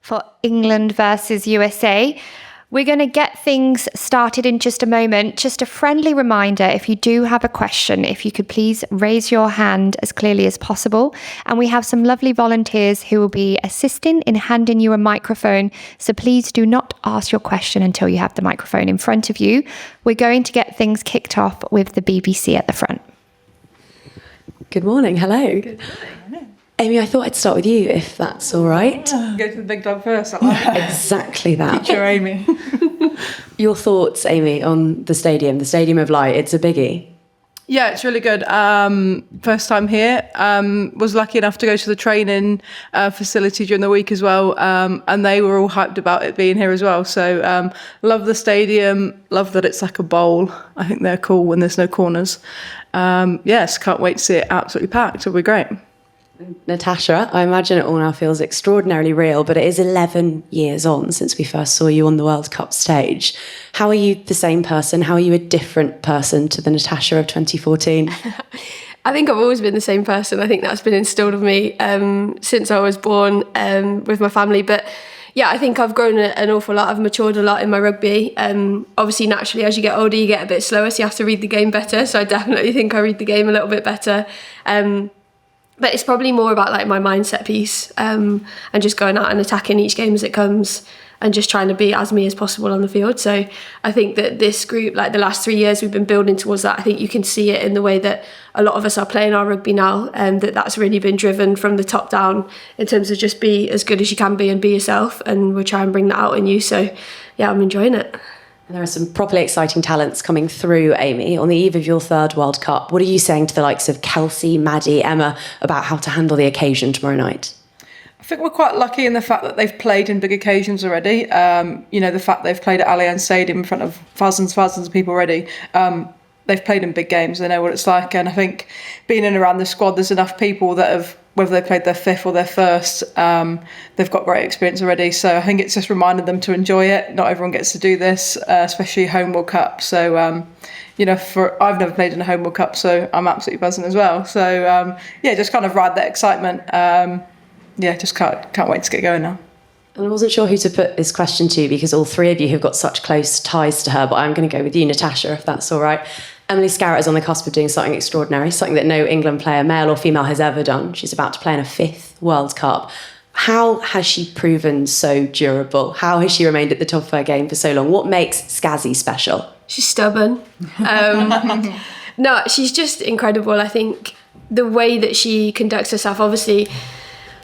for England versus USA. We're going to get things started in just a moment. Just a friendly reminder, if you do have a question, if you could please raise your hand as clearly as possible. And we have some lovely volunteers who will be assisting in handing you a microphone. So please do not ask your question until you have the microphone in front of you. We're going to get things kicked off with the BBC at the front. Good morning. Hello. Good morning. Amy, I thought I'd start with you, if that's all right. Go to the big dog first. Exactly that. Teacher Amy. Your thoughts, Amy, on the Stadium of Light. It's a biggie. Yeah, it's really good. First time here. Was lucky enough to go to the training facility during the week as well. And they were all hyped about it being here as well. So love the stadium. Love that it's like a bowl. I think they're cool when there's no corners. Yes, can't wait to see it absolutely packed. It'll be great. Natasha, I imagine it all now feels extraordinarily real, but it is 11 years on since we first saw you on the World Cup stage. How are you the same person? How are you a different person to the Natasha of 2014? I think I've always been the same person. I think that's been instilled of me since I was born with my family. But yeah, I think I've grown an awful lot. I've matured a lot in my rugby. Obviously, naturally, as you get older, you get a bit slower, so you have to read the game better. So I definitely think I read the game a little bit better. But it's probably more about like my mindset piece and just going out and attacking each game as it comes and just trying to be as me as possible on the field. So I think that this group, like the last 3 years, we've been building towards that. I think you can see it in the way that a lot of us are playing our rugby now, and that's really been driven from the top down in terms of just be as good as you can be and be yourself. And we'll try and bring that out in you. So yeah, I'm enjoying it. There are some properly exciting talents coming through, Amy. On the eve of your third World Cup, what are you saying to the likes of Kelsey, Maddie, Emma about how to handle the occasion tomorrow night? I think we're quite lucky in the fact that they've played in big occasions already. The fact they've played at Allianz Stadium in front of thousands of people already. They've played in big games. They know what it's like. And I think being in and around the squad, there's enough people that have, whether they played their fifth or their first, they've got great experience already. So I think it's just reminded them to enjoy it. Not everyone gets to do this, especially home World Cup. So, I've never played in a home World Cup, so I'm absolutely buzzing as well. So, just kind of ride that excitement. Just can't wait to get going now. And I wasn't sure who to put this question to because all three of you have got such close ties to her, but I'm going to go with you, Natasha, if that's all right. Emily Scarrett is on the cusp of doing something extraordinary, something that no England player, male or female, has ever done. She's about to play in a fifth World Cup. How has she proven so durable? How has she remained at the top of her game for so long? What makes Skazzy special? She's stubborn. No, she's just incredible. I think the way that she conducts herself, obviously,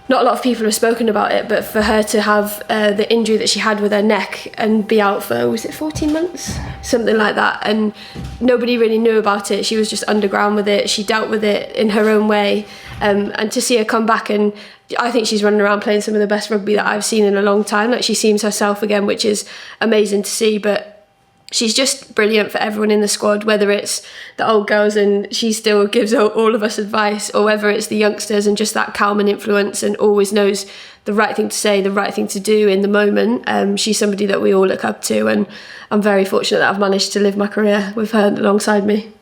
not a lot of people have spoken about it, but for her to have the injury that she had with her neck and be out for, was it 14 months? Something like that. And nobody really knew about it. She was just underground with it. She dealt with it in her own way. And to see her come back, and I think she's running around playing some of the best rugby that I've seen in a long time. Like, she seems herself again, which is amazing to see. But she's just brilliant for everyone in the squad, whether it's the old girls and she still gives all of us advice, or whether it's the youngsters and just that calming influence and always knows the right thing to say, the right thing to do in the moment. She's somebody that we all look up to, and I'm very fortunate that I've managed to live my career with her alongside me.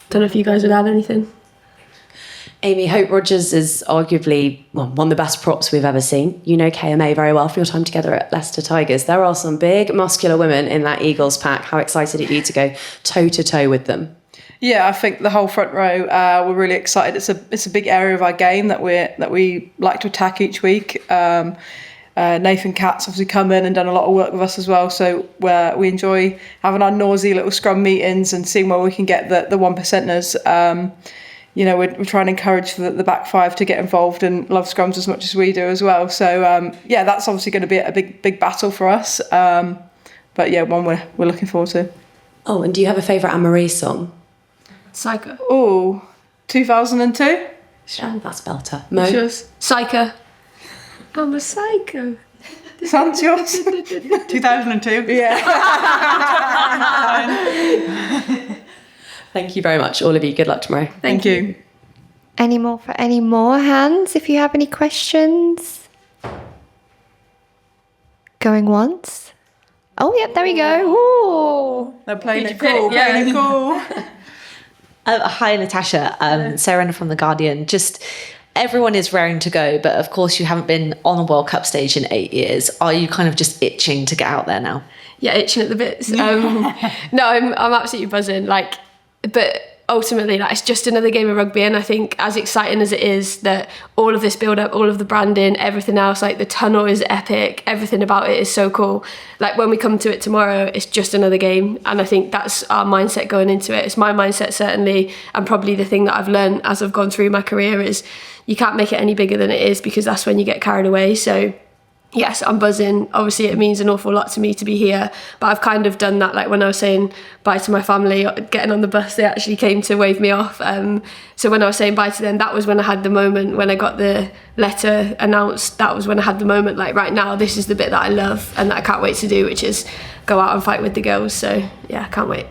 Don't know if you guys would add anything. Amy, Hope Rogers is arguably one of the best props we've ever seen. You know KMA very well from your time together at Leicester Tigers. There are some big, muscular women in that Eagles pack. How excited are you to go toe-to-toe with them? Yeah, I think the whole front row, we're really excited. It's a big area of our game that we like to attack each week. Nathan Catt's obviously come in and done a lot of work with us as well. So we enjoy having our noisy little scrum meetings and seeing where we can get the 1%ers. We're trying to encourage the back five to get involved and love scrums as much as we do as well. So, that's obviously going to be a big battle for us. One we're looking forward to. Oh, and do you have a favourite Anne-Marie song? Psycho. Oh, 2002? Yeah, that's belter. Mo? Psycho. I'm a psycho. Sounds yours? 2002? Yeah. Thank you very much, all of you. Good luck tomorrow. Thank you. Any more hands if you have any questions? Going once? Oh, yep, there we go. Ooh. They're playing it cool. Playing it cool. Hi, Natasha. Sarah from The Guardian. Just everyone is raring to go, but of course you haven't been on a World Cup stage in 8 years. Are you kind of just itching to get out there now? Yeah, itching at the bits. No, I'm absolutely buzzing. Like, but ultimately, like, it's just another game of rugby, and I think as exciting as it is that all of this build up, all of the branding, everything else, like the tunnel is epic, everything about it is so cool. Like when we come to it tomorrow, it's just another game, and I think that's our mindset going into it. It's my mindset certainly, and probably the thing that I've learned as I've gone through my career is you can't make it any bigger than it is, because that's when you get carried away. So yes, I'm buzzing. Obviously, it means an awful lot to me to be here, but I've kind of done that. Like when I was saying bye to my family, getting on the bus, they actually came to wave me off. So when I was saying bye to them, that was when I had the moment. When I got the letter announced, that was when I had the moment. Like right now, this is the bit that I love and that I can't wait to do, which is go out and fight with the girls. So yeah, I can't wait.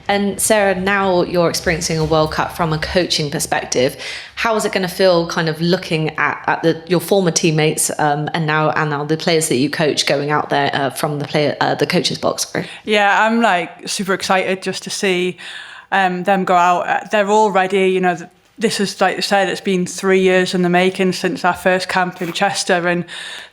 And Sarah, now you're experiencing a World Cup from a coaching perspective. How is it going to feel kind of looking at your former teammates and now the players that you coach going out there from the coach's box? Sorry. Yeah, I'm like super excited just to see them go out. They're all ready, you know. This is, like I said, it's been 3 years in the making since our first camp in Chester, and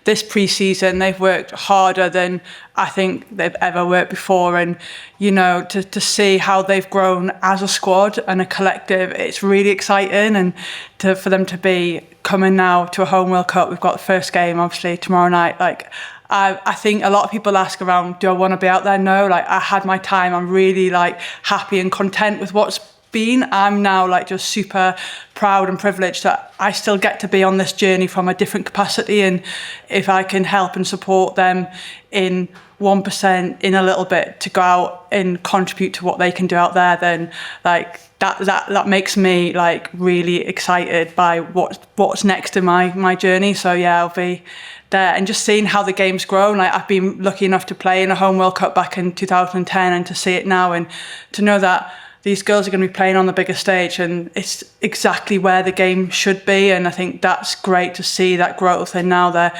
this pre-season they've worked harder than I think they've ever worked before. And you know, to see how they've grown as a squad and a collective, it's really exciting. And for them to be coming now to a home World Cup, we've got the first game obviously tomorrow night. Like I think a lot of people ask around, do I want to be out there? No, like I had my time. I'm really like happy and content with what's been. I'm now like just super proud and privileged that I still get to be on this journey from a different capacity, and if I can help and support them in 1% in a little bit to go out and contribute to what they can do out there, then like that makes me like really excited by what's next in my journey. So yeah, I'll be there, and just seeing how the game's grown. Like I've been lucky enough to play in a home World Cup back in 2010, and to see it now and to know that these girls are going to be playing on the bigger stage, and it's exactly where the game should be. And I think that's great to see that growth. And now they're,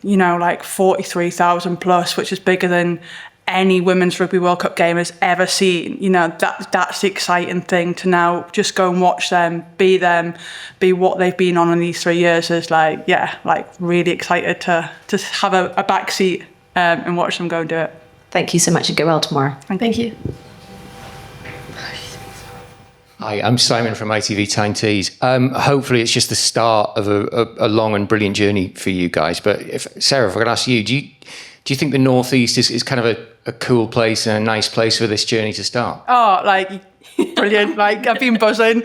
you know, like 43,000 plus, which is bigger than any women's rugby World Cup game has ever seen. You know, that's the exciting thing, to now just go and watch them, be what they've been on in these 3 years. Is like, yeah, like really excited to have a back seat and watch them go and do it. Thank you so much, and go well tomorrow. Thank you. Hi, I'm Simon from ITV Tyne Tees. Hopefully it's just the start of a long and brilliant journey for you guys. But Sarah, if I could ask you, do you think the North East is kind of a cool place and a nice place for this journey to start? Oh, like brilliant. Like I've been buzzing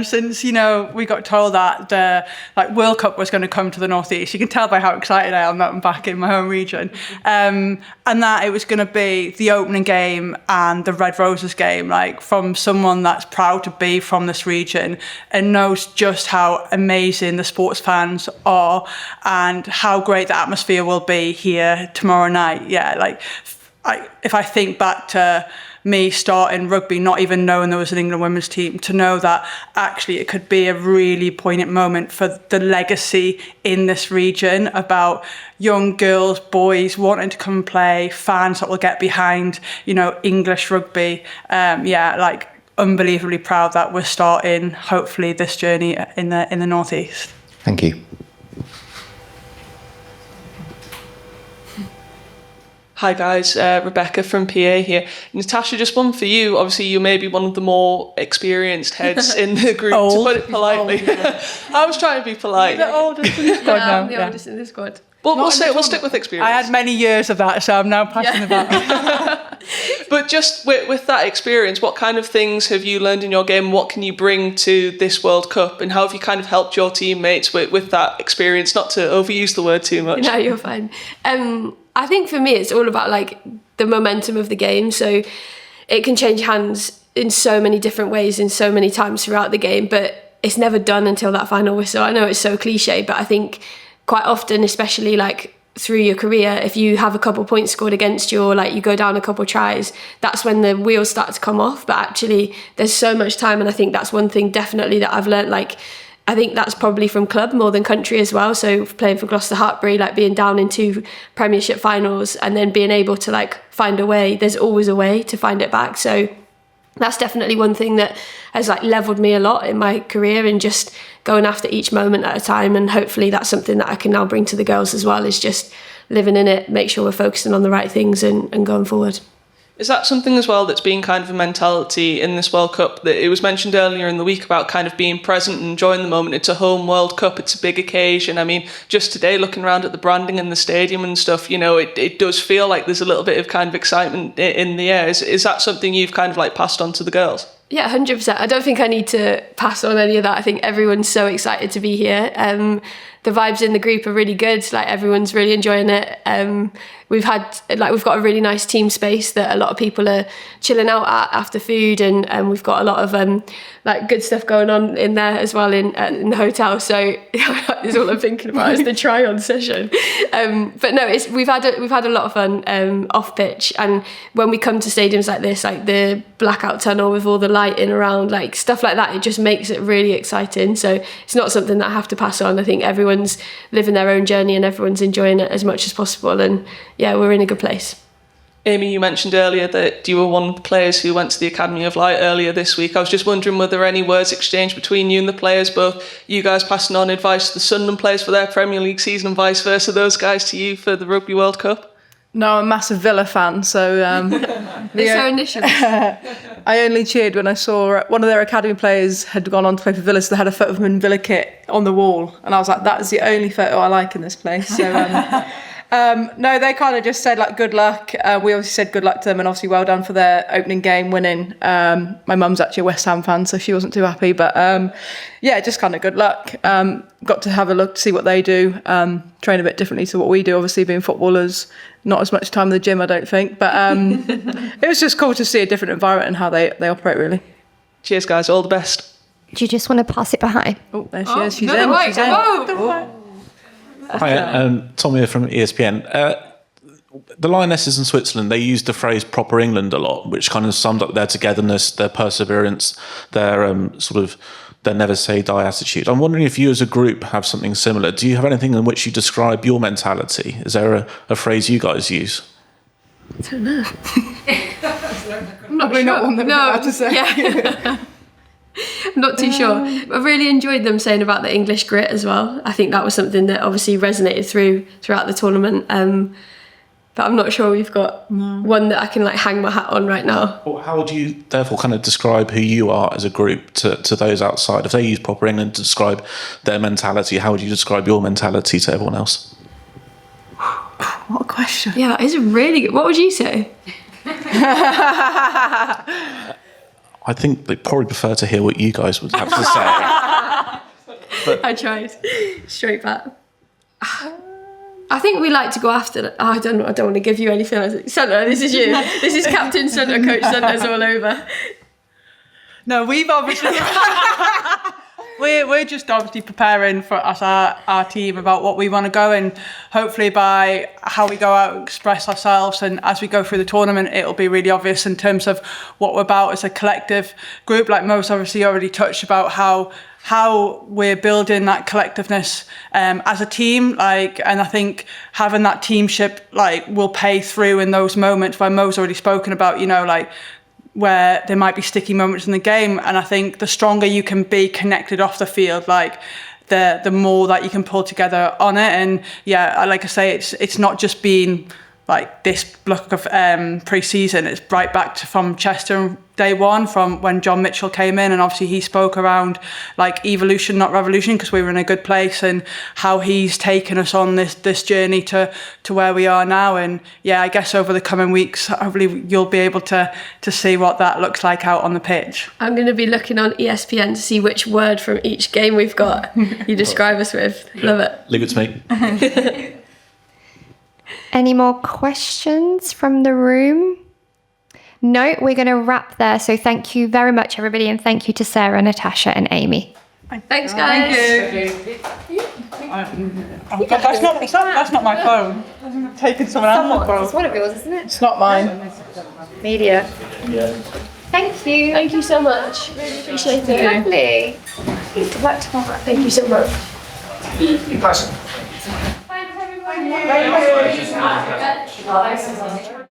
since, you know, we got told that the World Cup was going to come to the North East. You can tell by how excited I am that I'm back in my home region. And that it was going to be the opening game and the Red Roses game, like from someone that's proud to be from this region and knows just how amazing the sports fans are and how great the atmosphere will be here tomorrow night. Yeah, like if I think back to me starting rugby, not even knowing there was an England women's team, to know that actually it could be a really poignant moment for the legacy in this region about young girls, boys wanting to come and play, fans that will get behind, you know, English rugby. Yeah, like unbelievably proud that we're starting hopefully this journey in the North East. Thank you. Hi guys, Rebecca from PA here. Natasha, just one for you. Obviously, you may be one of the more experienced heads in the group, to put it politely. I was trying to be polite. You're the oldest in the squad now. I'm the oldest in the squad. Well, we'll stick with experience. I had many years of that, so I'm now passing the baton. But just with that experience, what kind of things have you learned in your game? What can you bring to this World Cup? And how have you kind of helped your teammates with that experience? Not to overuse the word too much. No, you're fine. I think for me, it's all about like the momentum of the game. So it can change hands in so many different ways, in so many times throughout the game, but it's never done until that final whistle. I know it's so cliche, but I think quite often, especially like through your career, if you have a couple points scored against you, or like you go down a couple tries, that's when the wheels start to come off. But actually there's so much time, and I think that's one thing definitely that I've learned. Like I think that's probably from club more than country as well. So playing for Gloucester Hartbury, like being down in 2 Premiership finals and then being able to like find a way, there's always a way to find it back. So that's definitely one thing that has like leveled me a lot in my career, and just going after each moment at a time. And hopefully that's something that I can now bring to the girls as well, is just living in it, make sure we're focusing on the right things and going forward. Is that something as well that's been kind of a mentality in this World Cup? That it was mentioned earlier in the week about kind of being present and enjoying the moment. It's a home World Cup, it's a big occasion. I mean, just today looking around at the branding in the stadium and stuff, you know, it does feel like there's a little bit of kind of excitement in the air. Is that something you've kind of like passed on to the girls? Yeah, 100%. I don't think I need to pass on any of that. I think everyone's so excited to be here. The vibes in the group are really good. Like, everyone's really enjoying it. We've got a really nice team space that a lot of people are chilling out at after food, and we've got a lot of like good stuff going on in there as well in the hotel. So is all I'm thinking about is the try-on session. But no, we've had a lot of fun off pitch, and when we come to stadiums like this, like the blackout tunnel with all the lighting around, like stuff like that, it just makes it really exciting. So it's not something that I have to pass on. I think everyone's living their own journey and everyone's enjoying it as much as possible, and yeah, we're in a good place. Amy, you mentioned earlier that you were one of the players who went to the Academy of Light earlier this week. I was just wondering, were there any words exchanged between you and the players, both you guys passing on advice to the Sunderland players for their Premier League season and vice versa, those guys to you for the Rugby World Cup? No, I'm a massive Villa fan, so... It's our initials. I only cheered when I saw one of their academy players had gone on to play for Villa, so they had a photo of him in Villa kit on the wall, and I was like, that is the only photo I like in this place. So... no, they kind of just said like good luck. We obviously said good luck to them, and obviously well done for their opening game winning. My mum's actually a West Ham fan, so she wasn't too happy, but yeah, just kind of good luck. Got to have a look to see what they do, train a bit differently to what we do, obviously being footballers, not as much time in the gym, I don't think, but it was just cool to see a different environment and how they operate, really. Cheers guys, all the best. Do you just want to pass it behind? Oh, there she is, she's in. She's in. Hi, Tom here from ESPN. The Lionesses in Switzerland, they use the phrase proper England a lot, which kind of summed up their togetherness, their perseverance, their their never say die attitude. I'm wondering if you as a group have something similar. Do you have anything in which you describe your mentality? Is there a phrase you guys use? I don't know. I'm not Probably sure. not one that we're allowed to say. Yeah. I'm not too sure. I really enjoyed them saying about the English grit as well. I think that was something that obviously resonated throughout the tournament. But I'm not sure we've got one that I can like hang my hat on right now. Well, how would you therefore kind of describe who you are as a group to those outside? If they use proper England to describe their mentality, how would you describe your mentality to everyone else? What a question. Yeah, that is really good. What would you say? I think they probably prefer to hear what you guys would have to say. I tried. Straight back. I think we like to go after... I don't want to give you anything. Sunter, this is you. This is Captain Sunter, Coach Sunter's all over. No, we've obviously... We're just obviously preparing for us, our team, about what we want to go, and hopefully by how we go out and express ourselves, and as we go through the tournament, it'll be really obvious in terms of what we're about as a collective group. Like Mo's obviously already touched about how we're building that collectiveness as a team, and I think having that teamship will pay through in those moments where Mo's already spoken about, where there might be sticky moments in the game. And I think the stronger you can be connected off the field, the more that you can pull together on it. And yeah, like I say, it's not just been this block of pre-season. It's right back from Chester day one, from when John Mitchell came in, and obviously he spoke around evolution, not revolution, because we were in a good place, and how he's taken us on this journey to where we are now. And yeah, I guess over the coming weeks, hopefully you'll be able to see what that looks like out on the pitch. I'm going to be looking on ESPN to see which word from each game we've got you describe us with. Love it. Leave it to me. Any more questions from the room? No, we're going to wrap there. So thank you very much, everybody, and thank you to Sarah, Natasha, and Amy. Thanks, guys. Thank you. That's not my phone. I'm taking someone else's phone. It's one of yours, isn't it? It's not mine. Media. Yeah. Thank you. Thank you so much. Really appreciate it. Lovely. Good luck tomorrow. Thank you so much. Thanks, everybody.